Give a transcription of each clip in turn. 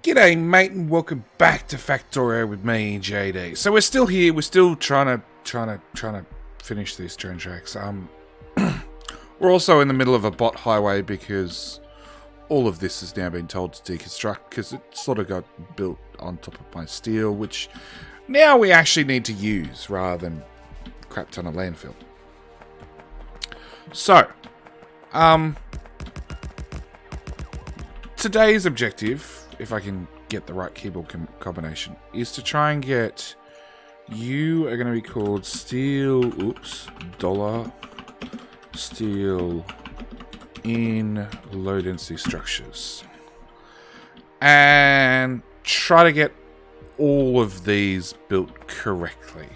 G'day, mate, and welcome back to Factorio with me, JD. So we're still here. We're still trying to finish these train tracks. We're also in the middle of a bot highway because all of this has now been told to deconstruct because it sort of got built on top of my steel, which now we actually need to use rather than crap ton of landfill. So, today's objective, if I can get the right keyboard combination, is to try and get you are going to be called dollar steel in low density structures, and try to get all of these built correctly.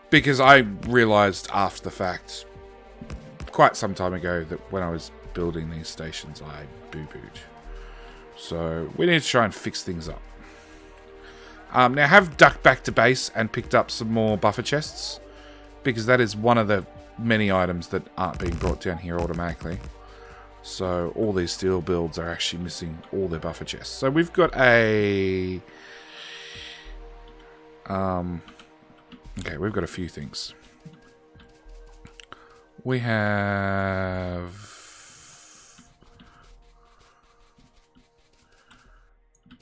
Because I realized after the fact quite some time ago that when I was building these stations I boo-booed. So we need to try and fix things up. Now I have ducked back to base and picked up some more buffer chests, because that is one of the many items that aren't being brought down here automatically. So all these steel builds are actually missing all their buffer chests. So we've got a... okay, we've got a few things. We have...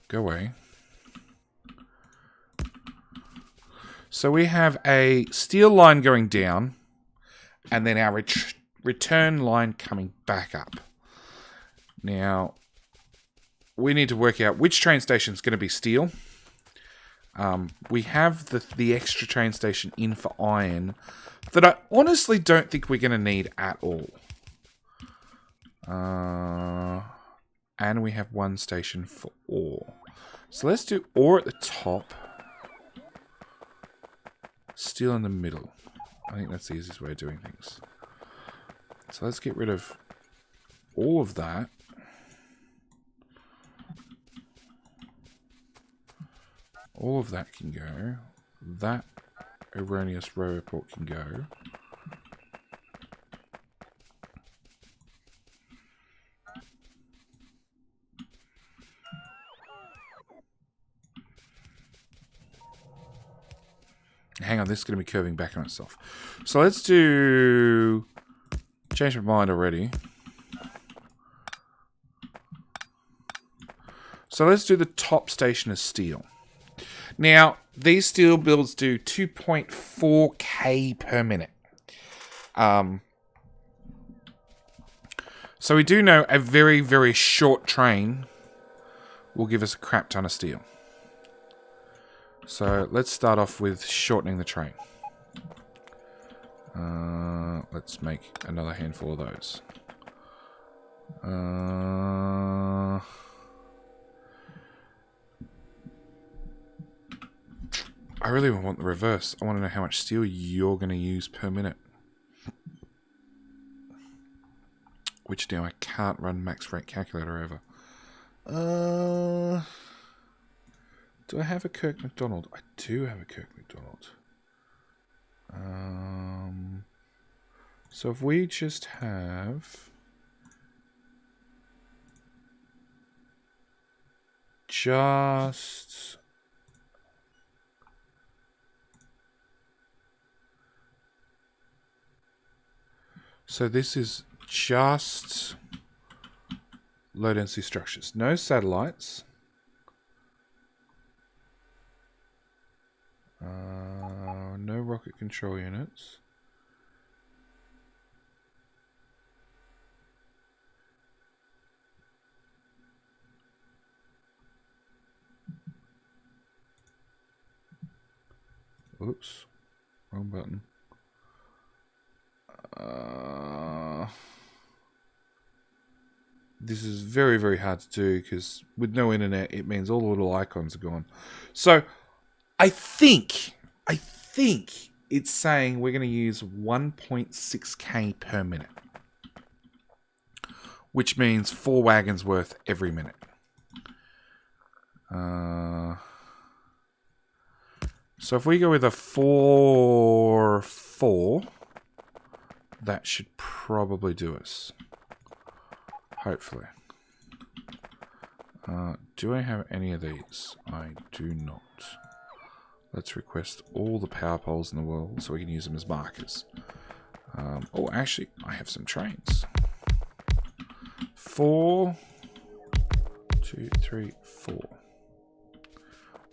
go away. So we have a steel line going down, and then our return line coming back up. Now, we need to work out which train station is going to be steel. We have the extra train station in for iron that I honestly don't think we're going to need at all. And we have one station for ore. So let's do ore at the top. Steel in the middle. I think that's the easiest way of doing things. So let's get rid of all of that. All of that can go. That erroneous row report can go. Hang on, this is going to be curving back on itself. So let's do... change my mind already. So let's do the top station as steel. Now, these steel builds do 2.4k per minute. So we do know a very, very short train will give us a crap ton of steel. So let's start off with shortening the train. Let's make another handful of those. I really want the reverse. I want to know how much steel you're going to use per minute. Which now I can't run max rate calculator over. Do I have a Kirk McDonald? I do have a Kirk McDonald. So if we just have... just... so this is just low density structures. No satellites. No rocket control units. Oops. Wrong button. This is very, very hard to do because with no internet, it means all the little icons are gone. So, I think it's saying we're going to use 1.6k per minute, which means 4 wagons worth every minute. So if we go with a 4-4, that should probably do us. Hopefully. Do I have any of these? I do not. Let's request all the power poles in the world so we can use them as markers. Oh, actually, I have some trains. 4, 2, 3, 4.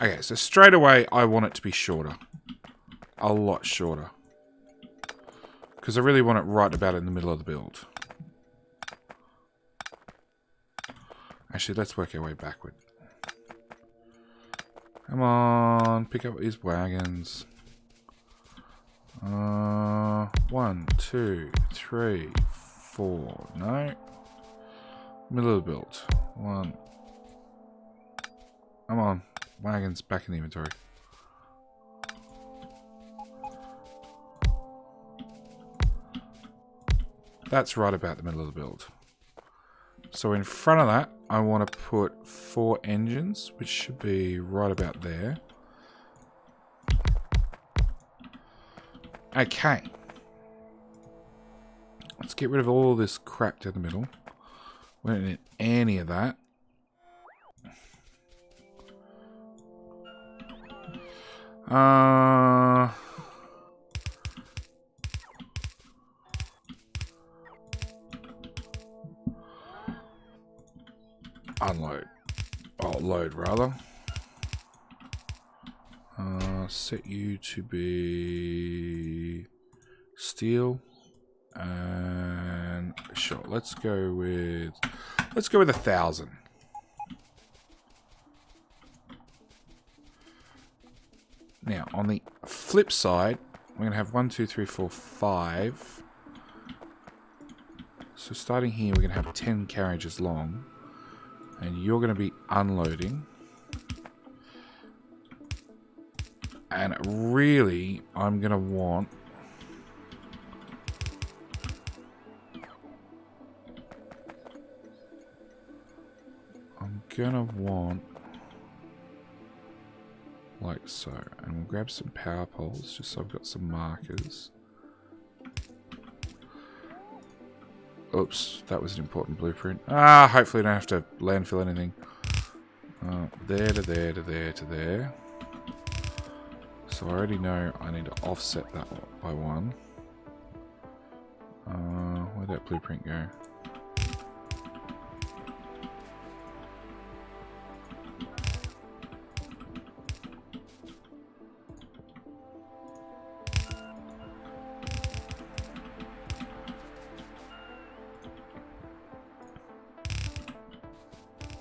Okay, so straight away, I want it to be shorter. A lot shorter. Because I really want it right about in the middle of the build. Actually, let's work our way backward. Come on, pick up these wagons. 1, 2, 3, 4. No. Middle of the build. 1. Come on. Wagons back in the inventory. That's right about the middle of the build. So in front of that, I want to put 4 engines, which should be right about there. Okay. Let's get rid of all this crap down the middle. We don't need any of that. Unload. Oh, load rather. Set you to be steel. And sure, let's go with 1,000. Now, on the flip side, we're going to have 1, 2, 3, 4, 5. So starting here, we're going to have 10 carriages long. And you're going to be unloading. And really, I'm going to want... like so. And we'll grab some power poles just so I've got some markers. Oops, that was an important blueprint. Hopefully I don't have to landfill anything. There to there to there to there. So I already know I need to offset that by 1. Where'd that blueprint go?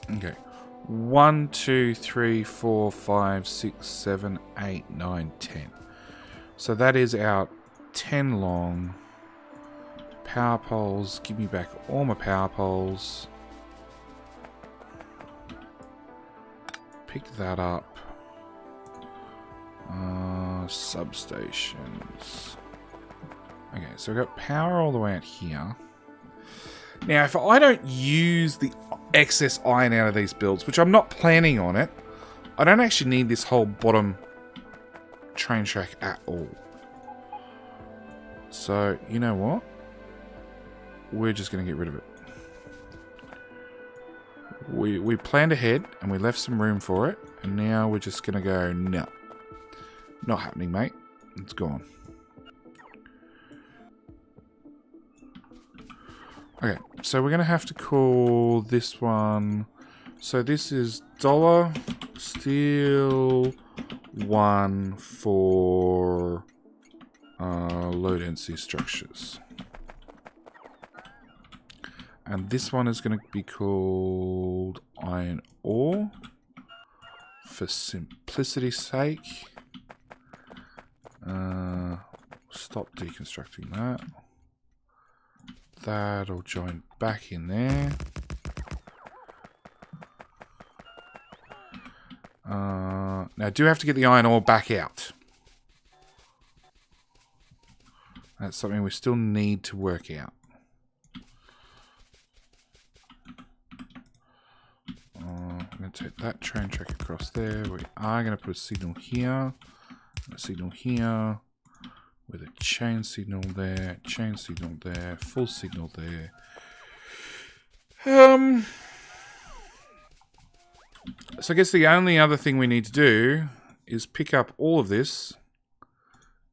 Okay. 1, 2, 3, 4, 5, 6, 7, 8, 9, 10. So that is our 10 long power poles. Give me back all my power poles. Pick that up. Substations. Okay, so we've got power all the way out here. Now, if I don't use the excess iron out of these builds, which I'm not planning on it, I don't actually need this whole bottom train track at all. So, you know what? We're just going to get rid of it. We planned ahead and we left some room for it, and now we're just going to go, no. Not happening, mate. It's gone. Okay, so we're going to have to call this one... So this is dollar steel 1 for low density structures. And this one is going to be called iron ore for simplicity's sake. Stop deconstructing that. That'll join back in there. Now I do have to get the iron ore back out. That's something we still need to work out. I'm going to take that train track across there. We are going to put a signal here, a signal here, with a chain signal there, full signal there. So I guess the only other thing we need to do is pick up all of this.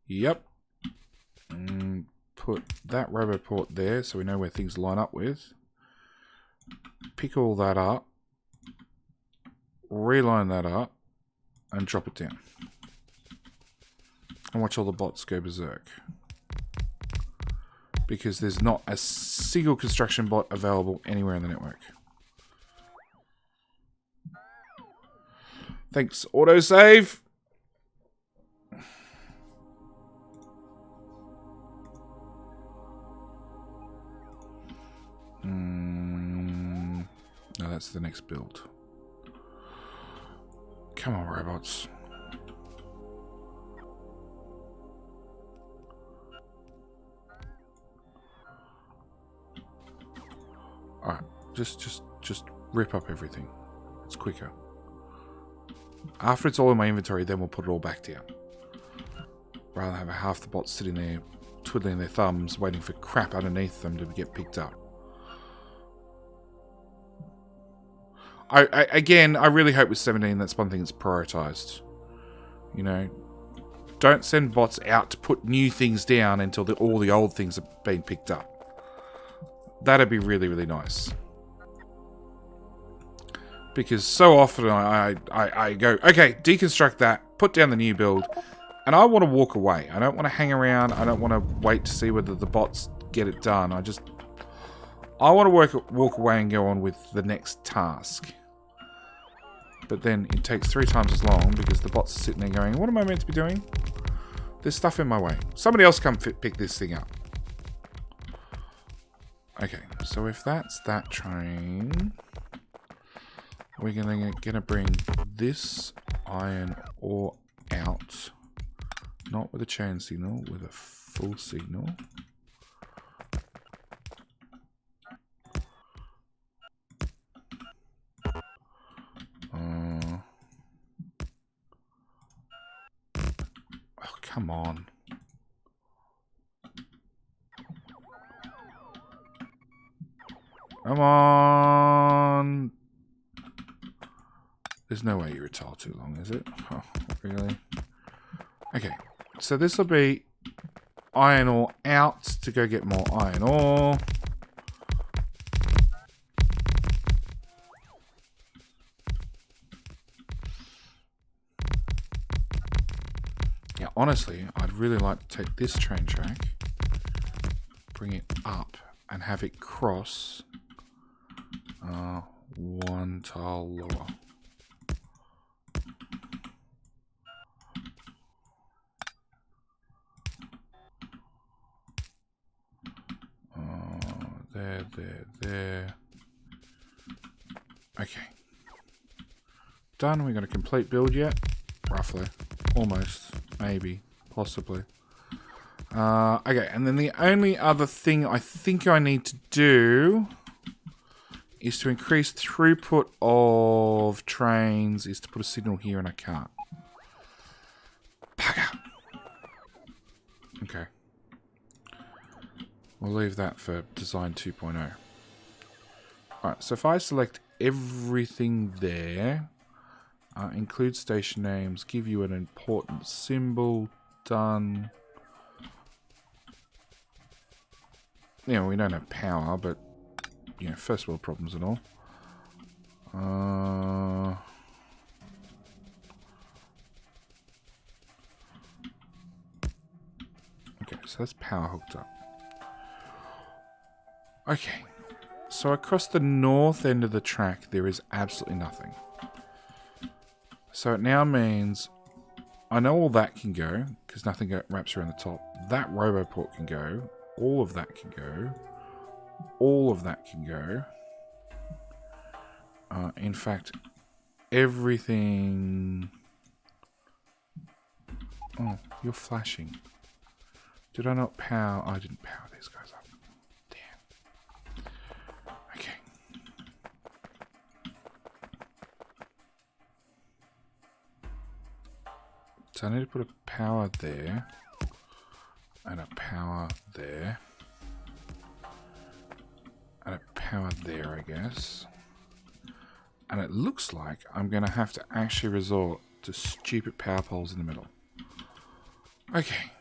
Yep. And put that roboport there so we know where things line up with. Pick all that up. Reline that up. And drop it down. And watch all the bots go berserk. Because there's not a single construction bot available anywhere in the network. Thanks, autosave. No, that's the next build. Come on, robots. Alright, just rip up everything. It's quicker. After it's all in my inventory, then we'll put it all back down. Rather than have half the bots sitting there, twiddling their thumbs, waiting for crap underneath them to get picked up. Again, I really hope with 17 that's one thing that's prioritized. You know, don't send bots out to put new things down until all the old things are being picked up. That'd be really, really nice. Because so often I go, okay, deconstruct that, put down the new build, and I want to walk away. I don't want to hang around. I don't want to wait to see whether the bots get it done. I want to walk away and go on with the next task. But then it takes 3 times as long because the bots are sitting there going, what am I meant to be doing? There's stuff in my way. Somebody else come pick this thing up. Okay, so if that's that train, we're gonna bring this iron ore out. Not with a chain signal, with a full signal. Oh, come on. Come on. There's no way you retire too long, is it? Oh, really? Okay, so this will be iron ore out to go get more iron ore. Yeah, honestly, I'd really like to take this train track, bring it up, and have it cross 1 tile lower. There. Okay. Done. We got a complete build yet? Roughly. Almost. Maybe. Possibly. Okay, and then the only other thing I think I need to do is to increase throughput of trains, is to put a signal here, and I can't. Bugger. Okay. We'll leave that for design 2.0. Alright, so if I select everything there, include station names, give you an important symbol, done. Yeah, we don't have power, but, you know, first world problems and all. Okay, so that's power hooked up. Okay, so across the north end of the track, there is absolutely nothing. So it now means I know all that can go, because nothing wraps around the top. That roboport can go. All of that can go. All of that can go. In fact, everything... Oh, you're flashing. Did I not power... I didn't power these guys up. Okay. So I need to put a power there. And a power there. And a power there, I guess. And it looks like I'm going to have to actually resort to stupid power poles in the middle. Okay.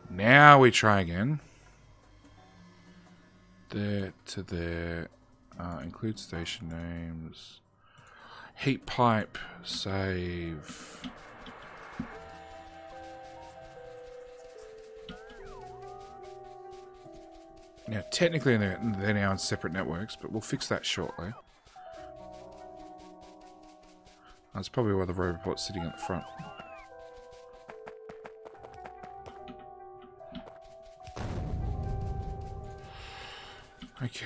Now we try again. There to there. Include station names. Heat pipe. Save. Now, technically they're now on separate networks, but we'll fix that shortly. That's probably why the roboport's sitting at the front. Okay.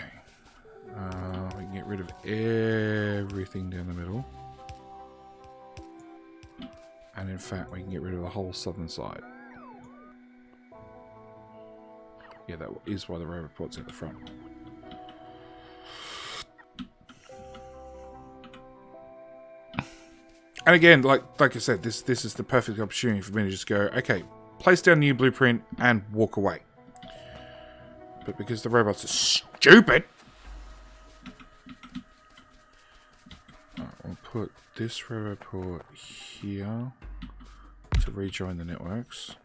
We can get rid of everything down the middle. And in fact, we can get rid of the whole southern side. Yeah, that is why the roboport's at the front. And again, like I said, this is the perfect opportunity for me to just go, okay, place down new blueprint and walk away. But because the robots are stupid, I'll put this roboport here to rejoin the networks.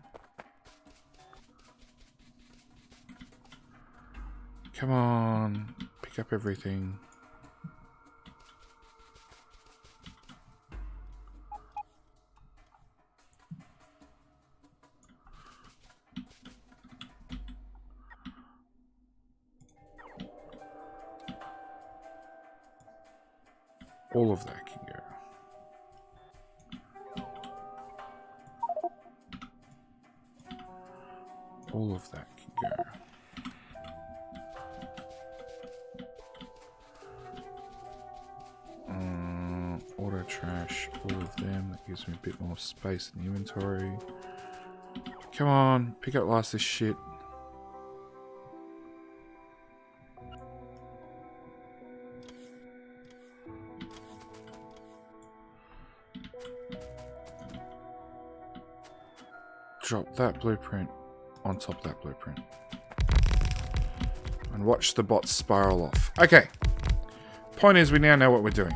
Come on, pick up everything. All of that can go. All of that can go. Auto trash, all of them. That gives me a bit more space in the inventory. Come on, pick up last this shit. Drop that blueprint on top of that blueprint. And watch the bots spiral off. Okay. Point is, we now know what we're doing.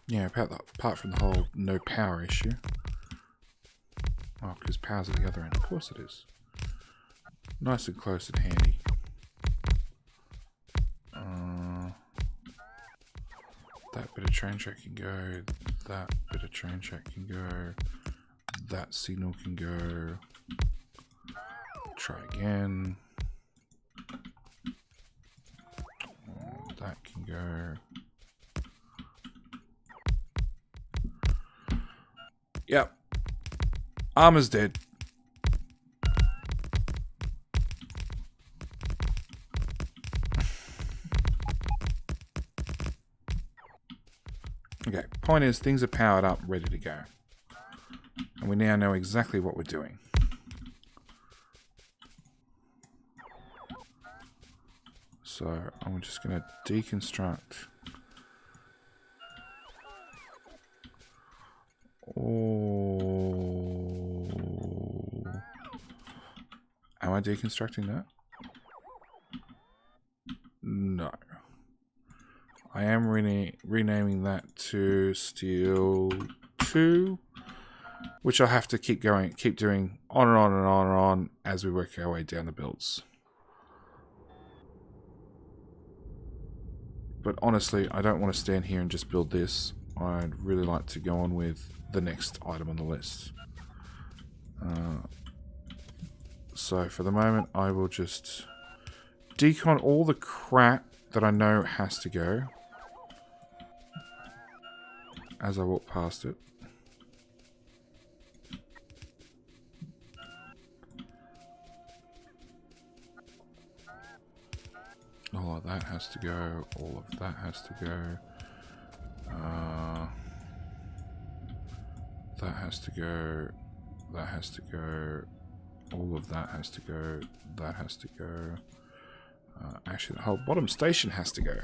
Yeah, apart from the whole no power issue. Oh, because power's at the other end. Of course it is. Nice and close and handy. That bit of train track can go. That bit of train track can go. That signal can go. Try again. That can go. Yep. Armor's dead. Okay, point is, things are powered up, ready to go. And we now know exactly what we're doing. So, I'm just going to deconstruct. Oh. Am I deconstructing that? No. I am renaming that to Steel 2, which I'll have to keep doing on and on and on and on as we work our way down the builds. But honestly, I don't want to stand here and just build this. I'd really like to go on with the next item on the list. So for the moment, I will just decon all the crap that I know has to go as I walk past it. All of that has to go. All of that has to go. That has to go. That has to go. All of that has to go. That has to go. Actually, the whole bottom station has to go.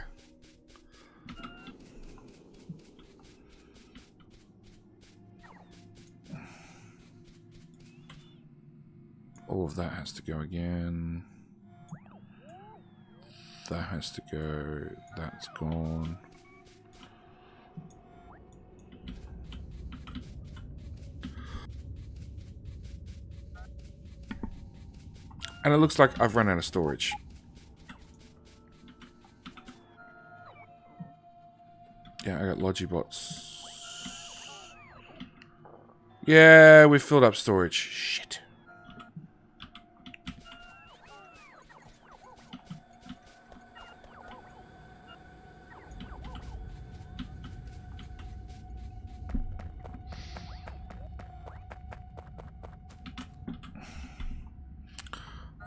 All of that has to go again. That has to go. That's gone. And it looks like I've run out of storage. Yeah, I got Logibots. Yeah, we've filled up storage. Shit.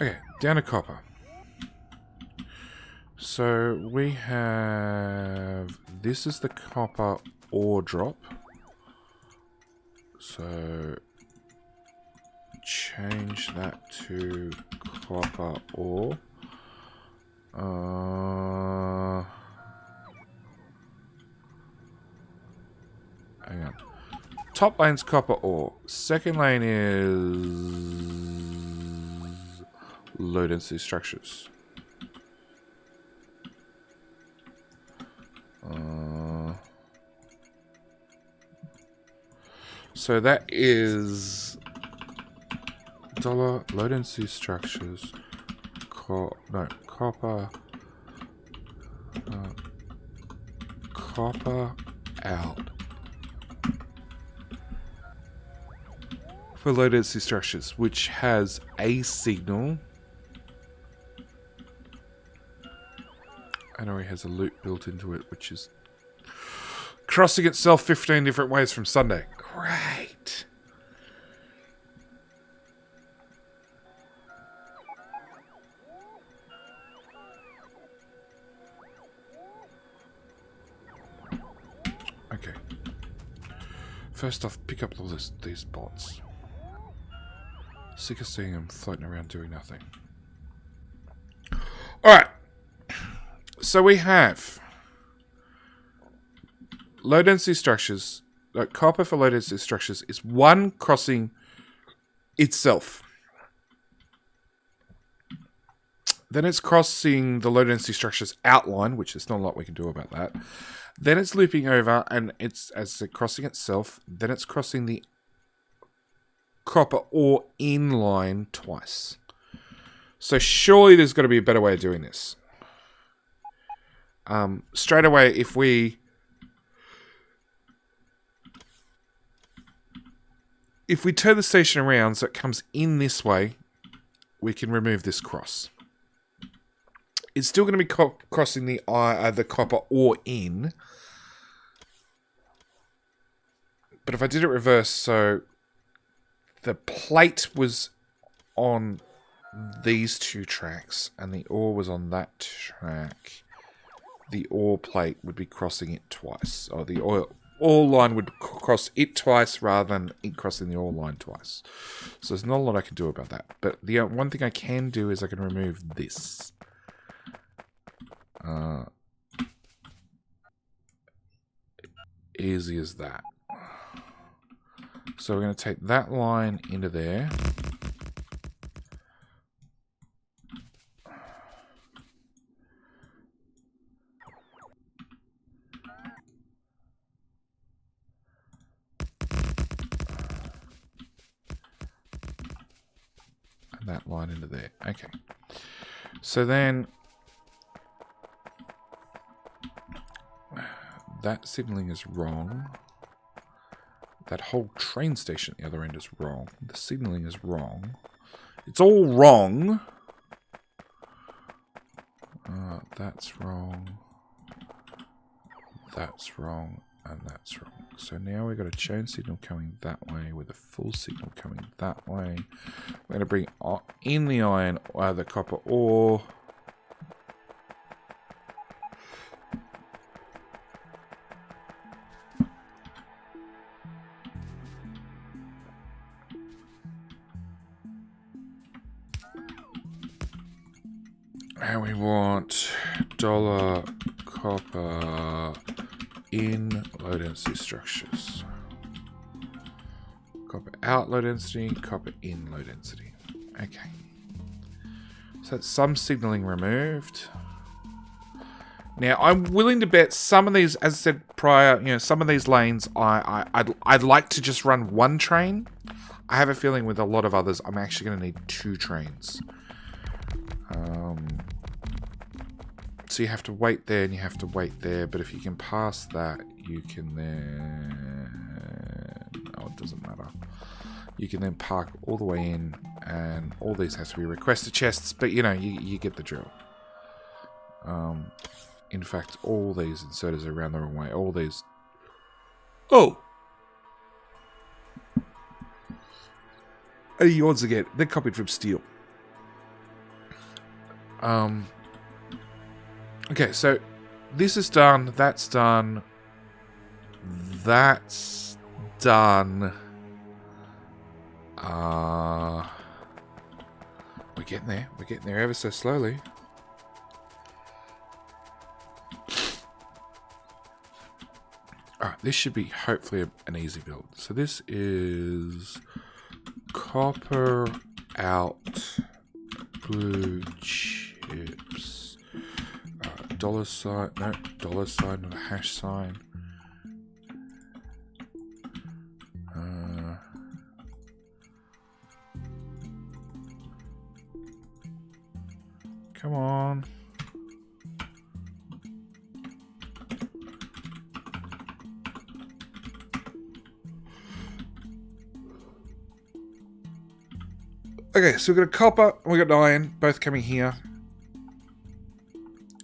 Okay, down to copper. So we have... This is the copper ore drop. So change that to copper ore. Hang on. Top lane's copper ore. Second lane is low density structures. So that is dollar low density structures. Copper. Copper out. For low density structures, which has a signal. And already has a loop built into it, which is crossing itself 15 different ways from Sunday. Great. Okay. First off, pick up all these bots. Sick of seeing them floating around doing nothing. Alright. So we have low density structures. Copper for low density structures is one crossing itself. Then it's crossing the low density structures outline, which there's not a lot we can do about that. Then it's looping over and it's crossing itself. Then it's crossing the copper ore inline twice. So surely there's got to be a better way of doing this. Straight away, if we turn the station around so it comes in this way, we can remove this cross. It's still going to be crossing the copper ore in. But if I did it reverse, so the plate was on these two tracks and the ore was on that track, the ore plate would be crossing it twice. Or the ore line would cross it twice rather than it crossing the ore line twice. So there's not a lot I can do about that. But the one thing I can do is I can remove this. Easy as that. So we're going to take that line into there. And that line into there. Okay. So then that signaling is wrong. That whole train station at the other end is wrong. The signaling is wrong. It's all wrong. That's wrong. That's wrong. And that's wrong. So now we've got a chain signal coming that way with a full signal coming that way. We're going to bring in the iron, the copper ore. want dollar copper in low density structures. Copper out low density, copper in low density. Okay. So that's some signaling removed. Now, I'm willing to bet some of these, as I said prior, you know, some of these lanes, I'd like to just run one train. I have a feeling with a lot of others, I'm actually going to need 2 trains. So you have to wait there and you have to wait there, but if you can pass that, you can then... Oh, it doesn't matter. You can then park all the way in, and all these has to be requested chests, but you know, you get the drill. In fact, all these inserters are around the wrong way. All these... Oh! And yawns again. They're copied from steel. Okay, so this is done. That's done. That's done. We're getting there. We're getting there ever so slowly. Alright, this should be hopefully an easy build. So this is copper out blue chips. Dollar sign, no, dollar sign, not a hash sign. Come on. Okay, so we've got a copper and we've got an iron, both coming here.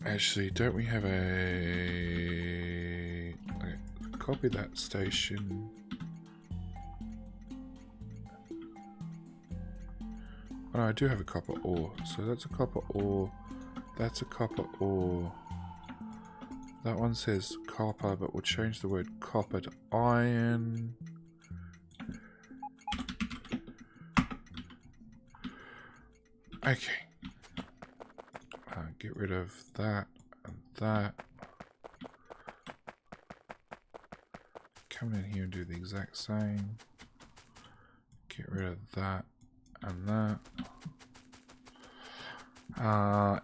Actually, don't we have a... Okay, copy that station. Oh, no, I do have a copper ore. So that's a copper ore. That's a copper ore. That one says copper, but we'll change the word copper to iron. Okay. Get rid of that and that. Come in here and do the exact same. Get rid of that and that.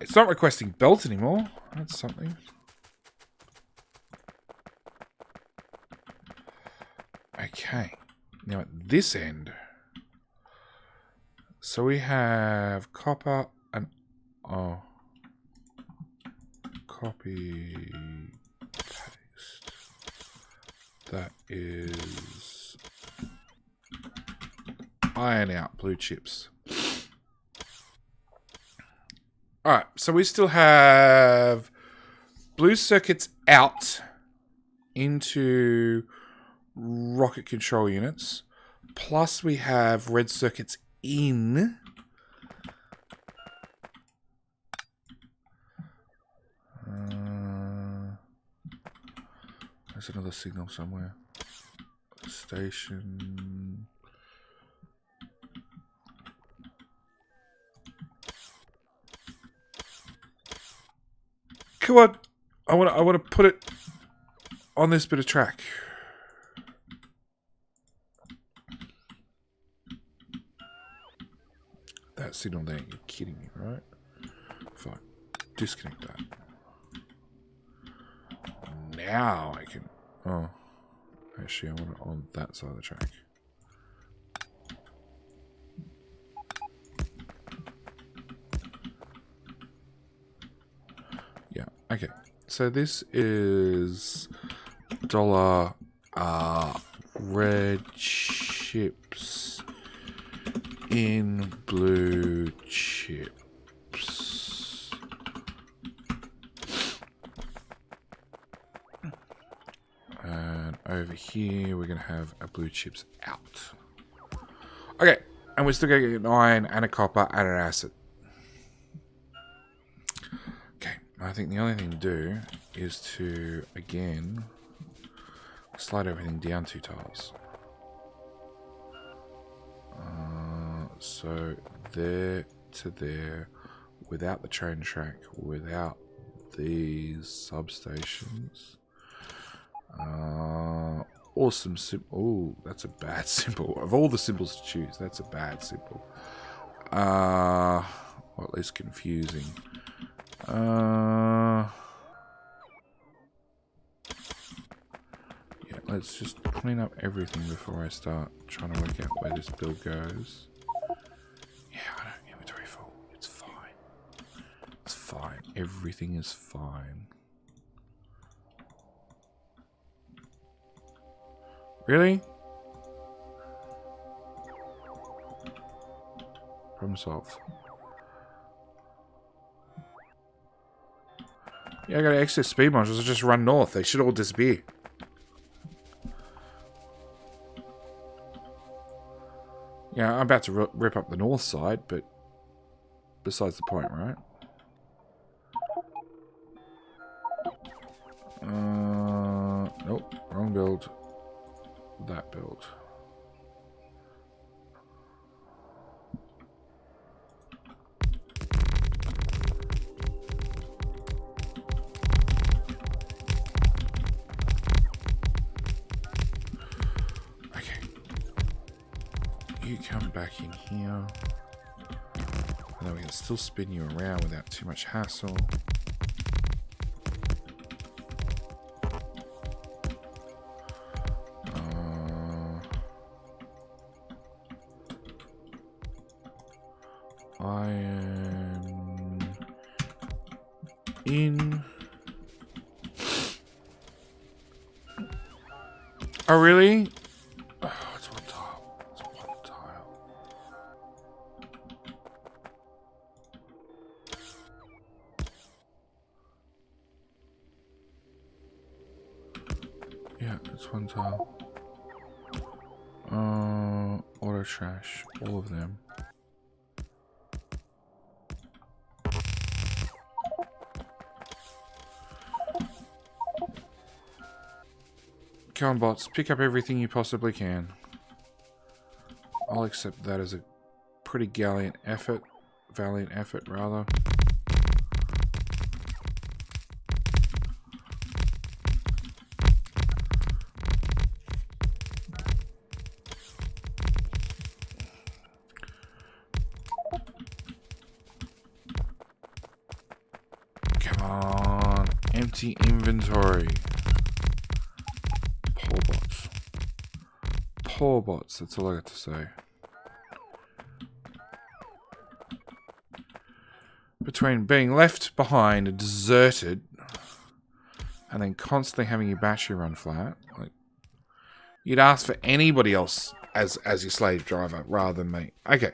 It's not requesting belt anymore. That's something. Okay. Now at this end. So we have copper and... Oh. Copy, paste. That is iron out blue chips. Alright, so we still have blue circuits out into rocket control units. Plus we have red circuits in. There's another signal somewhere. Station. Come on. I want to put it on this bit of track. That signal there, you're kidding me, right? Fine. Disconnect that. Now I can... Oh. Actually, I want it on that side of the track. Yeah, okay. So this is dollar red chips in blue chips. And over here, we're going to have a blue chips out. Okay, and we're still going to get an iron and a copper and an acid. Okay, I think the only thing to do is to, again, slide everything down 2 tiles. So there to there, without the train track, without these substations. Awesome symbol. Oh, that's a bad symbol. Of all the symbols to choose, that's a bad symbol. Or at least confusing. Yeah, let's just clean up everything before I start trying to work out where this build goes. Yeah, I don't inventory full. It's fine. It's fine. Everything is fine. Really? Problem solved. Yeah, I got excess speed modules. I'll just run north. They should all disappear. Yeah, I'm about to rip up the north side, but besides the point, right? Nope, wrong build. That build. Okay. You come back in here. And then we can still spin you around without too much hassle. I am in. Oh, really? Oh, it's one tile. It's one tile. Yeah, it's one tile. Auto trash. All of them. Come on, bots. Pick up everything you possibly can. I'll accept that as a pretty valiant effort, rather. Come on. Empty inventory. Poor bots. Poor bots, that's all I got to say. Between being left behind and deserted, and then constantly having your battery run flat, like, you'd ask for anybody else as your slave driver rather than me. Okay.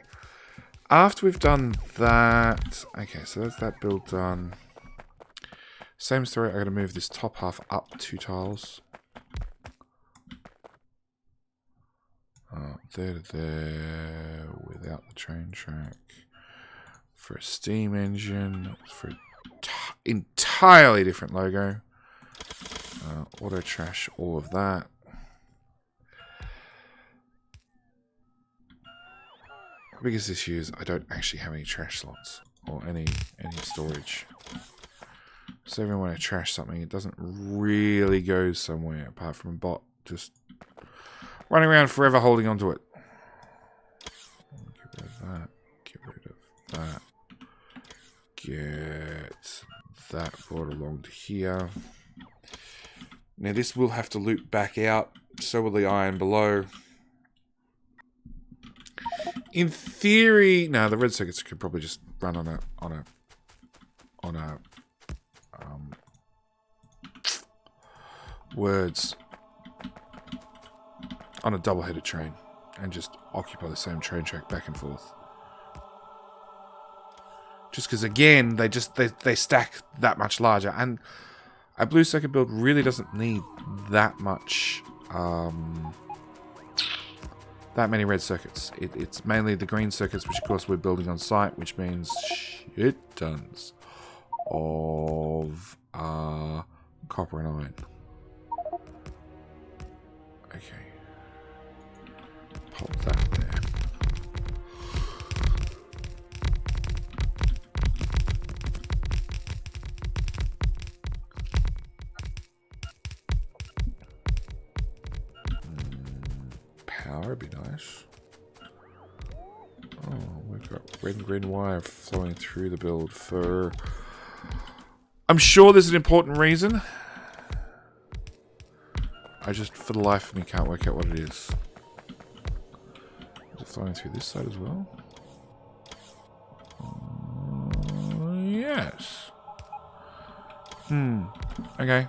After we've done that, okay, so that's that build done. Same story, I gotta move this top half up 2 tiles. There to there, without the train track. For a steam engine, for an entirely different logo. Auto trash, all of that. The biggest issue is I don't actually have any trash slots or any storage. So even when I trash something, it doesn't really go somewhere apart from a bot just running around forever holding onto it. Get rid of that. Get rid of that. Get that brought along to here. Now this will have to loop back out. So will the iron below. In theory, no, the red circuits could probably just run on a on a double-headed train and just occupy the same train track back and forth. Just because, again, they stack that much larger, and a blue circuit build really doesn't need that much, that many red circuits. It's mainly the green circuits, which of course we're building on site, which means shit tons of copper and iron. Okay. Pop that there. would be nice. Oh, we've got red and green wire flowing through the build for... I'm sure there's an important reason. I just, for the life of me, can't work out what it is. Is it flowing through this side as well? Yes. Okay.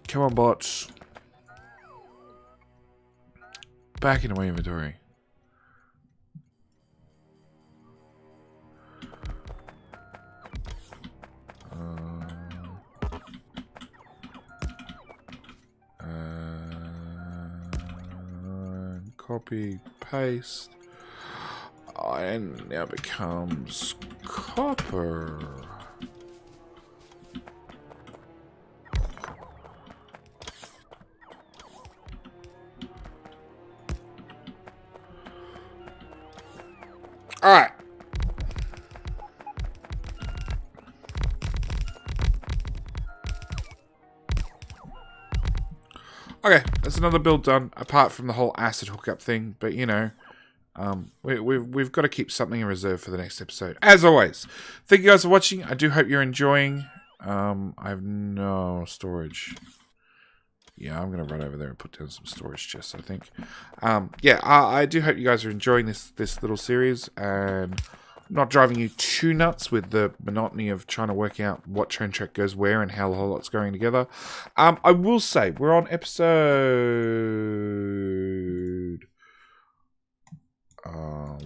Come on, bots. Back into my inventory. Copy, paste. And now becomes copper. All right. Okay, that's another build done, apart from the whole acid hookup thing. But, you know, we've got to keep something in reserve for the next episode. As always, thank you guys for watching. I do hope you're enjoying. I have no storage. Yeah, I'm going to run over there and put down some storage chests, I think. Yeah, I do hope you guys are enjoying this little series. And not driving you too nuts with the monotony of trying to work out what train track goes where and how the whole lot's going together. I will say, we're on episode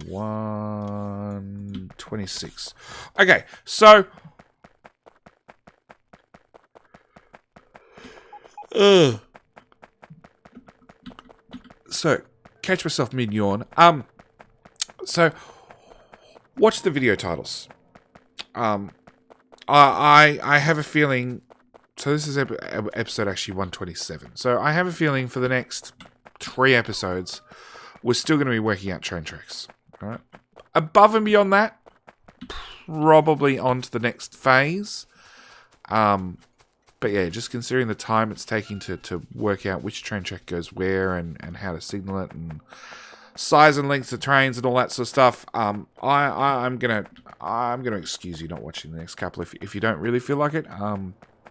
126. Okay, so... So, catch myself mid-yawn. So... Watch the video titles. I have a feeling... So this is episode actually 127. So I have a feeling for the next 3 episodes, we're still going to be working out train tracks. All right? Above and beyond that, probably on to the next phase. But yeah, just considering the time it's taking to work out which train track goes where and how to signal it and... size and length of trains and all that sort of stuff. I'm gonna excuse you not watching the next couple if you don't really feel like it.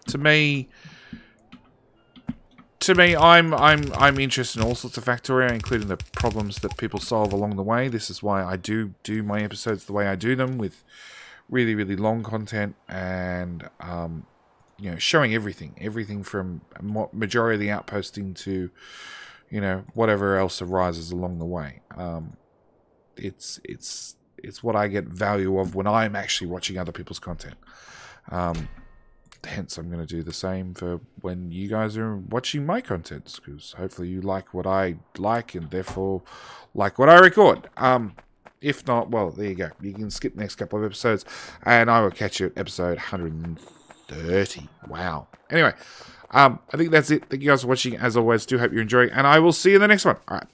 To me, I'm interested in all sorts of Factorio, including the problems that people solve along the way. This is why I do my episodes the way I do them, with really, really long content and you know, showing everything from majority of the outposting to, you know, whatever else arises along the way. It's what I get value of when I'm actually watching other people's content. Hence, I'm going to do the same for when you guys are watching my content, because hopefully you like what I like and therefore like what I record. If not, well, there you go. You can skip the next couple of episodes, and I will catch you at episode 130. Wow. Anyway. I think that's it. Thank you guys for watching. As always, do hope you're enjoying, and I will see you in the next one. All right.